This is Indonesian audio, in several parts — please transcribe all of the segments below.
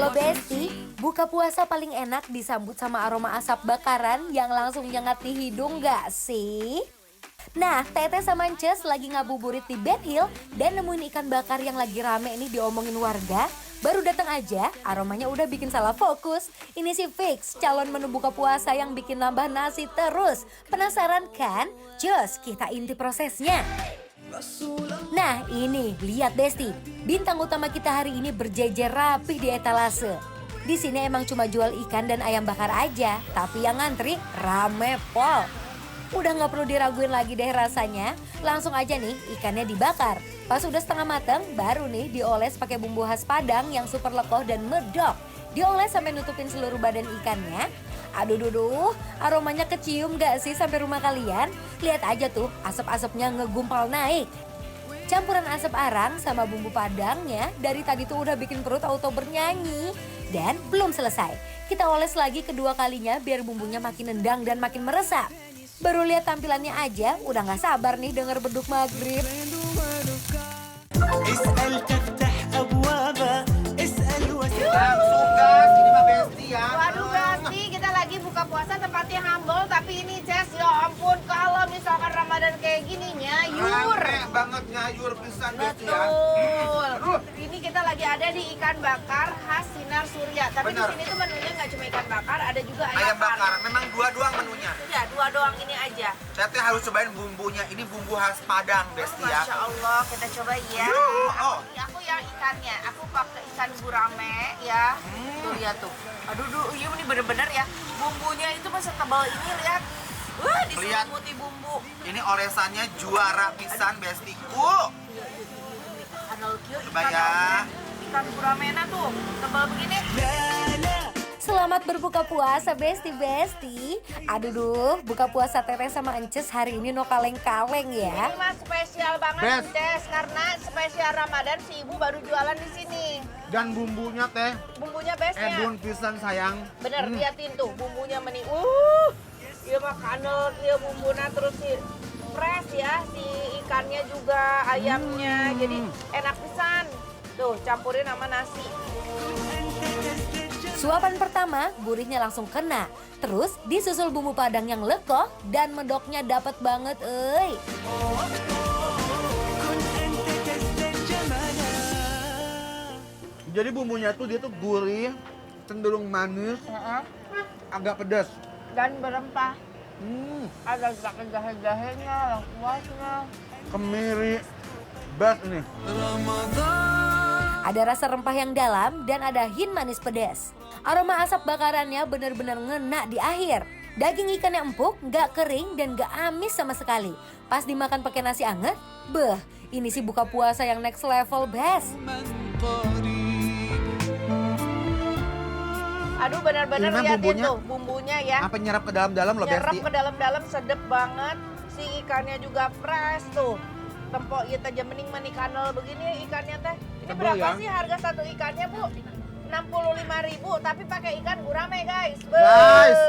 Halo Besti, buka puasa paling enak disambut sama aroma asap bakaran yang langsung nyengat di hidung gak sih? Nah, Tete sama Ncus lagi ngabuburit di Ben Hill dan nemuin ikan bakar yang lagi rame nih diomongin warga. Baru datang aja, aromanya udah bikin salah fokus. Ini sih fix calon menu buka puasa yang bikin nambah nasi terus. Penasaran kan? Cus, kita inti prosesnya. Nah ini, lihat Besti, bintang utama kita hari ini berjejer rapih di etalase. Di sini emang cuma jual ikan dan ayam bakar aja, tapi yang ngantri rame pol. Udah nggak perlu diraguin lagi deh rasanya, langsung aja nih ikannya dibakar. Pas udah setengah mateng, baru nih dioles pakai bumbu khas Padang yang super lekoh dan medok. Dioles sampai nutupin seluruh badan ikannya. Aduh duduh, aromanya kecium gak sih sampai rumah kalian? Lihat aja tuh, asap-asapnya ngegumpal naik. Campuran asap arang sama bumbu padangnya dari tadi tuh udah bikin perut auto bernyanyi. Dan belum selesai, kita oles lagi kedua kalinya biar bumbunya makin nendang dan makin meresap. Baru lihat tampilannya aja, udah gak sabar nih denger beduk maghrib. Langsung gas, ini mah Besti ya. Waduh Besti, kita lagi buka puasa tempatnya humble, tapi ini Ces, ya ampun kalau misalkan Ramadan kayak gini nyayur. Rame banget nyayur pisan Besti ya. Betul. Aduh. Ini kita lagi ada di ikan bakar khas Sinar Surya. Tapi Benar. di sini tuh menunya nggak cuma ikan bakar, ada juga Ayam bakar, bakar. memang dua doang menunya. Ya, dua doang ini aja. Saya teh harus cobain bumbunya, ini bumbu khas Padang Besti ya. Masya Allah, kita coba ya. Yuh, oh. Aku yang ikannya, aku pakai ikan gurame ya. Tuh lihat tuh. Aduh, iya ini bener-bener ya. Bumbunya itu masih tebal ini lihat. Wah, diselimuti bumbu. Ini olesannya juara pisan Bestiku. Anal kio Coba ya. ikan guramena tuh tebal begini. Selamat berbuka puasa Besti-Besti. Aduh duh, buka puasa Tete sama Ences hari ini no kaleng-kaleng ya. Ini mah spesial banget Best. Des, karena spesial Ramadan si ibu baru jualan di sini. Dan bumbunya teh Bumbunya bestnya. edun pisan sayang. Bener, liatin tuh bumbunya meni. Iya mah kanel, iya bumbunya terus si fresh ya, si ikannya juga, ayamnya. Jadi enak pisan. Tuh, campurin sama nasi. Suapan pertama, gurihnya langsung kena. Terus disusul bumbu padang yang lekoh dan medoknya dapet banget, euy. Jadi bumbunya tuh dia tuh gurih, cenderung manis, agak pedas. Dan berempah. Ada jahe-jahenya, lengkuasnya. Kemiri, best ini. Ada rasa rempah yang dalam dan ada hint manis pedas. Aroma asap bakarannya benar-benar ngena di akhir. Daging ikannya empuk, gak kering dan gak amis sama sekali. Pas dimakan pakai nasi anget, beh, ini sih buka puasa yang next level best. Aduh benar-benar Ini mah liatin bumbunya- tuh bumbunya ya. Apa nyerap ke dalam-dalam loh Nyerap Besti? ke dalam-dalam sedep banget. Si ikannya juga fresh tuh. Tempok ya aja mending mani kanel begini ikannya teh. Ini Tebel berapa ya? sih harga satu ikannya, Bu? 65.000 tapi pakai ikan gurame, guys. Guys,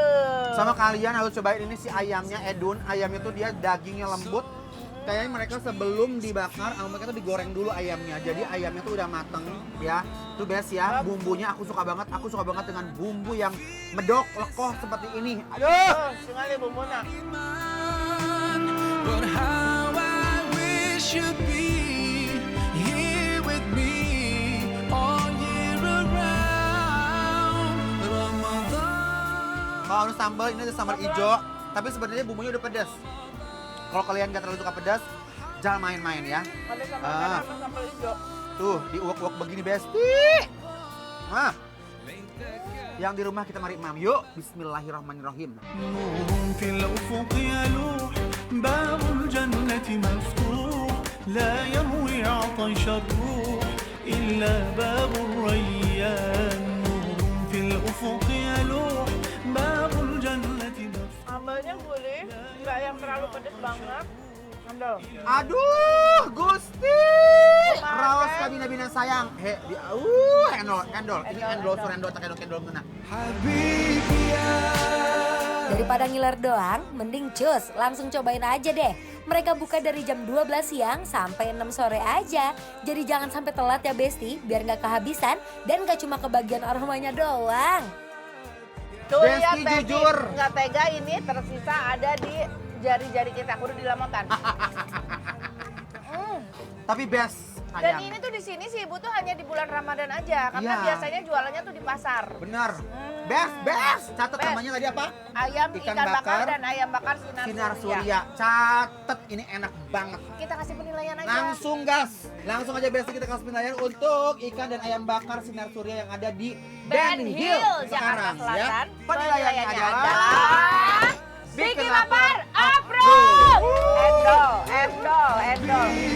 sama kalian harus cobain ini si ayamnya edun. Ayamnya tuh dia dagingnya lembut. Kayaknya mereka sebelum dibakar, mereka tuh digoreng dulu ayamnya. Jadi ayamnya tuh udah mateng ya. Tuh best ya, bumbunya aku suka banget. Aku suka banget dengan bumbu yang medok, lekoh seperti ini. Aduh! Oh, sekali bumbunya. But how I wish you'd be here with me all year around. Ramadan. Kalau harus sambal, ini ada sambal hijau. Tapi sebenarnya bumbunya udah pedas. Kalau kalian gak terlalu suka pedas, jangan main-main ya. Ada sambal Ah. merah sama sambal hijau. Tuh, diuak-uak begini Besti. Nah, yang di rumah kita mari imam. Yuk, bismillahirrahmanirrahim. نور في الأفق يلوح باب الجنة مفتوح لا يروي عطش الروح إلا باب الريان نور في الأفق يلوح باب الجنة مفتوح. Sambalnya gurih, nggak yang terlalu pedes banget. Sambal. Aduh, Gusti. Makan. Raos kami nabina sayang. He, endol. Ini endol, surendol, tak endol kena. حبيبي يا Daripada ngiler doang, mending cus, langsung cobain aja deh. Mereka buka dari jam 12 siang sampai 6 sore aja. Jadi jangan sampai telat ya Besti, biar nggak kehabisan dan nggak cuma kebagian aromanya doang. Tuh Besti lihat Besti, jujur. nggak tega ini tersisa ada di jari-jari kita, kudu dilamakan. Tapi best Dan ayam. ini tuh di sini sih Ibu tuh hanya di bulan Ramadan aja, karena Iya. biasanya jualannya tuh di pasar. Bener. Best. Catat Best. namanya tadi apa? Ayam Ikan ikan bakar bakar, dan ayam bakar sinar, Sinar surya. Surya. Catet, ini enak banget. Kita kasih penilaian aja. Langsung gas. Langsung aja Besti kita kasih penilaian untuk ikan dan ayam bakar Sinar Surya yang ada di Ben Hill, Jakarta sekarang, Selatan. ya. Penilaiannya adalah Bikin lapar, approve! Endol.